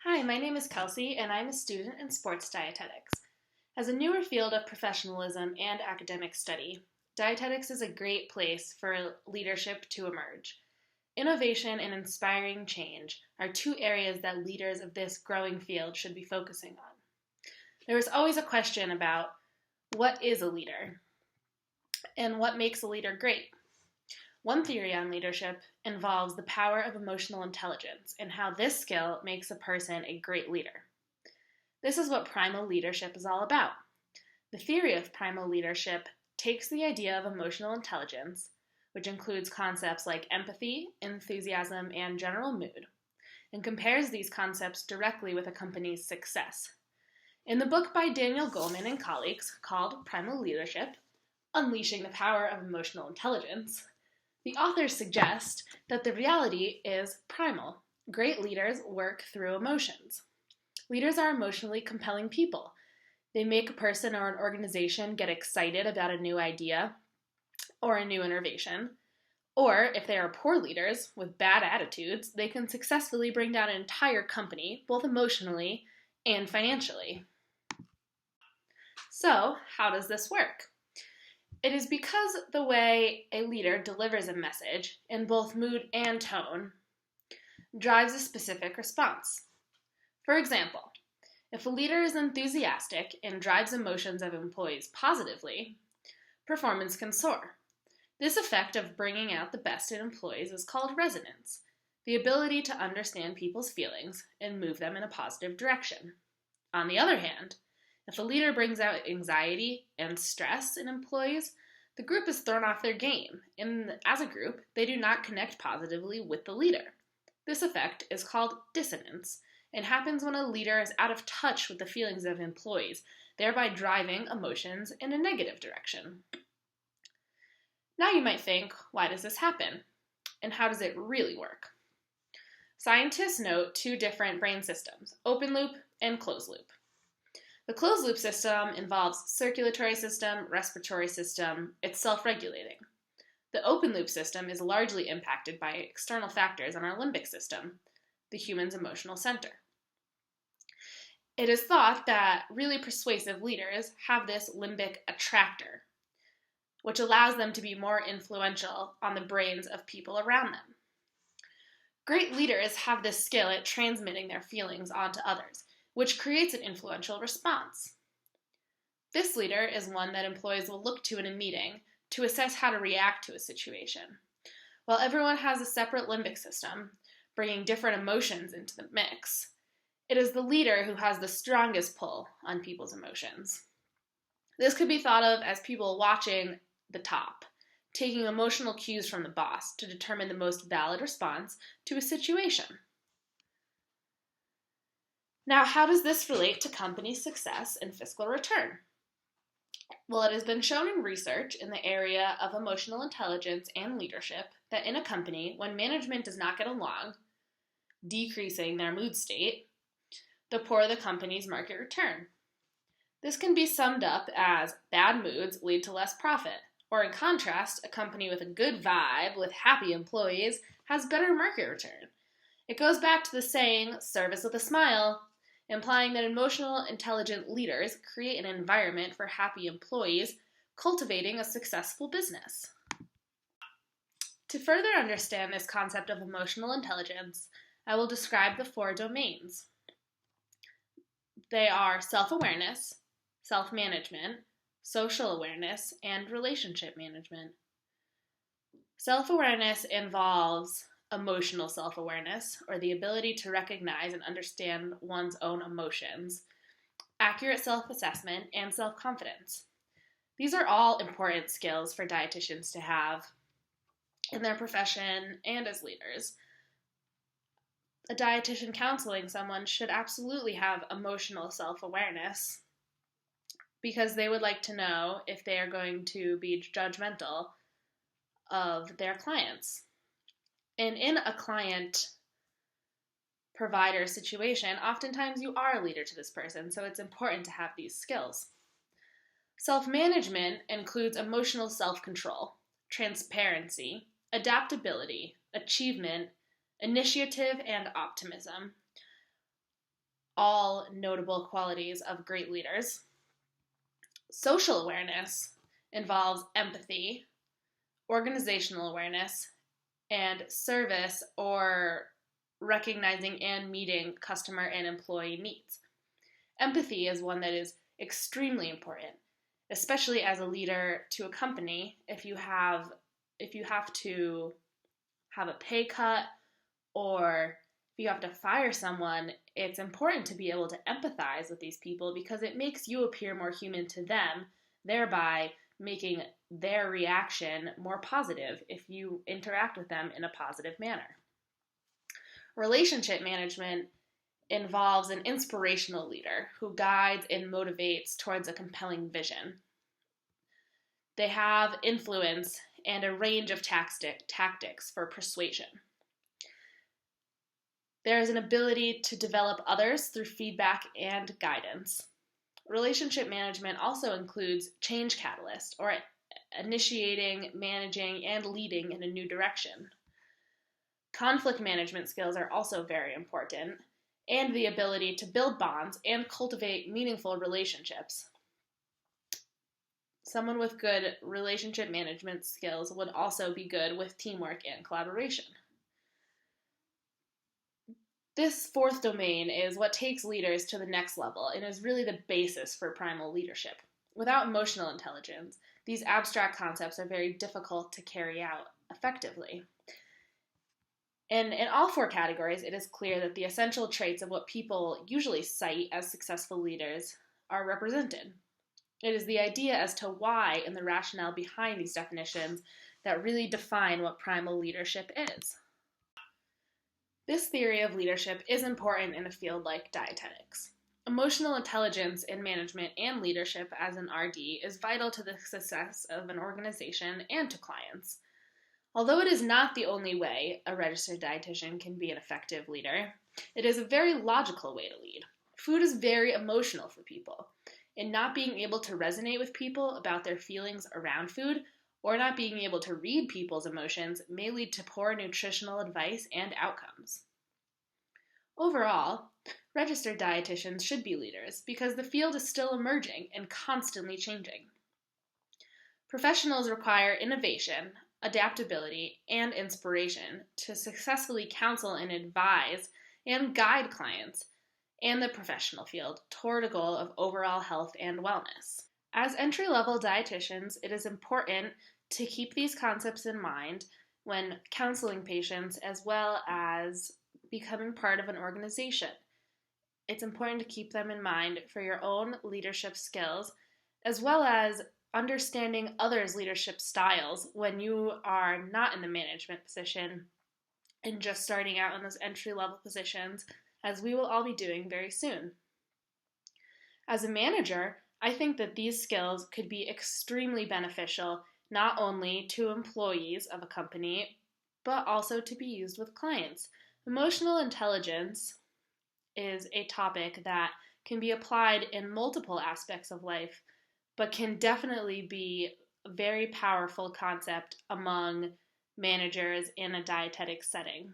Hi, my name is Kelsey, and I'm a student in sports dietetics. As a newer field of professionalism and academic study, dietetics is a great place for leadership to emerge. Innovation and inspiring change are two areas that leaders of this growing field should be focusing on. There is always a question about what is a leader and what makes a leader great. One theory on leadership involves the power of emotional intelligence and how this skill makes a person a great leader. This is what primal leadership is all about. The theory of primal leadership takes the idea of emotional intelligence, which includes concepts like empathy, enthusiasm, and general mood, and compares these concepts directly with a company's success. In the book by Daniel Goleman and colleagues called Primal Leadership, Unleashing the Power of Emotional Intelligence, the authors suggest that the reality is primal. Great leaders work through emotions. Leaders are emotionally compelling people. They make a person or an organization get excited about a new idea or a new innovation. Or, if they are poor leaders with bad attitudes, they can successfully bring down an entire company, both emotionally and financially. So, how does this work? It is because the way a leader delivers a message in both mood and tone drives a specific response. For example, if a leader is enthusiastic and drives emotions of employees positively, performance can soar. This effect of bringing out the best in employees is called resonance, the ability to understand people's feelings and move them in a positive direction. On the other hand, if a leader brings out anxiety and stress in employees, the group is thrown off their game, and as a group, they do not connect positively with the leader. This effect is called dissonance and happens when a leader is out of touch with the feelings of employees, thereby driving emotions in a negative direction. Now you might think, why does this happen? And how does it really work? Scientists note two different brain systems, open loop and closed loop. The closed loop system involves circulatory system, respiratory system. It's self-regulating. The open loop system is largely impacted by external factors on our limbic system, the human's emotional center. It is thought that really persuasive leaders have this limbic attractor, which allows them to be more influential on the brains of people around them. Great leaders have this skill at transmitting their feelings onto others, which creates an influential response. This leader is one that employees will look to in a meeting to assess how to react to a situation. While everyone has a separate limbic system, bringing different emotions into the mix, it is the leader who has the strongest pull on people's emotions. This could be thought of as people watching the top, taking emotional cues from the boss to determine the most valid response to a situation. Now, how does this relate to company success and fiscal return? Well, it has been shown in research in the area of emotional intelligence and leadership that in a company, when management does not get along, decreasing their mood state, the poorer the company's market return. This can be summed up as bad moods lead to less profit, or in contrast, a company with a good vibe with happy employees has better market return. It goes back to the saying, service with a smile, implying that emotional, intelligent leaders create an environment for happy employees, cultivating a successful business. To further understand this concept of emotional intelligence, I will describe the four domains. They are self-awareness, self-management, social awareness, and relationship management. Self-awareness involves emotional self-awareness, or the ability to recognize and understand one's own emotions, accurate self-assessment, and self-confidence. These are all important skills for dietitians to have in their profession and as leaders. A dietitian counseling someone should absolutely have emotional self-awareness because they would like to know if they are going to be judgmental of their clients. And in a client-provider situation, oftentimes you are a leader to this person, so it's important to have these skills. Self-management includes emotional self-control, transparency, adaptability, achievement, initiative, and optimism. all notable qualities of great leaders. Social awareness involves empathy, organizational awareness, and service or recognizing and meeting customer and employee needs. Empathy is one that is extremely important, especially as a leader to a company. If you have to have a pay cut or if you have to fire someone, it's important to be able to empathize with these people because it makes you appear more human to them, thereby making their reaction more positive if you interact with them in a positive manner. Relationship management involves an inspirational leader who guides and motivates towards a compelling vision. They have influence and a range of tactics for persuasion. There is an ability to develop others through feedback and guidance. Relationship management also includes change catalyst, or initiating, managing, and leading in a new direction. Conflict management skills are also very important, and the ability to build bonds and cultivate meaningful relationships. Someone with good relationship management skills would also be good with teamwork and collaboration. This fourth domain is what takes leaders to the next level and is really the basis for primal leadership. Without emotional intelligence, these abstract concepts are very difficult to carry out effectively. And in all four categories, it is clear that the essential traits of what people usually cite as successful leaders are represented. It is the idea as to why and the rationale behind these definitions that really define what primal leadership is. This theory of leadership is important in a field like dietetics. Emotional intelligence in management and leadership as an RD is vital to the success of an organization and to clients. Although it is not the only way a registered dietitian can be an effective leader, it is a very logical way to lead. Food is very emotional for people, and not being able to resonate with people about their feelings around food or not being able to read people's emotions may lead to poor nutritional advice and outcomes. Overall, registered dietitians should be leaders because the field is still emerging and constantly changing. Professionals require innovation, adaptability, and inspiration to successfully counsel and advise and guide clients and the professional field toward a goal of overall health and wellness. As entry-level dietitians, it is important to keep these concepts in mind when counseling patients as well as becoming part of an organization. It's important to keep them in mind for your own leadership skills as well as understanding others' leadership styles when you are not in the management position and just starting out in those entry-level positions, as we will all be doing very soon. As a manager, I think that these skills could be extremely beneficial not only to employees of a company, but also to be used with clients. Emotional intelligence is a topic that can be applied in multiple aspects of life, but can definitely be a very powerful concept among managers in a dietetic setting.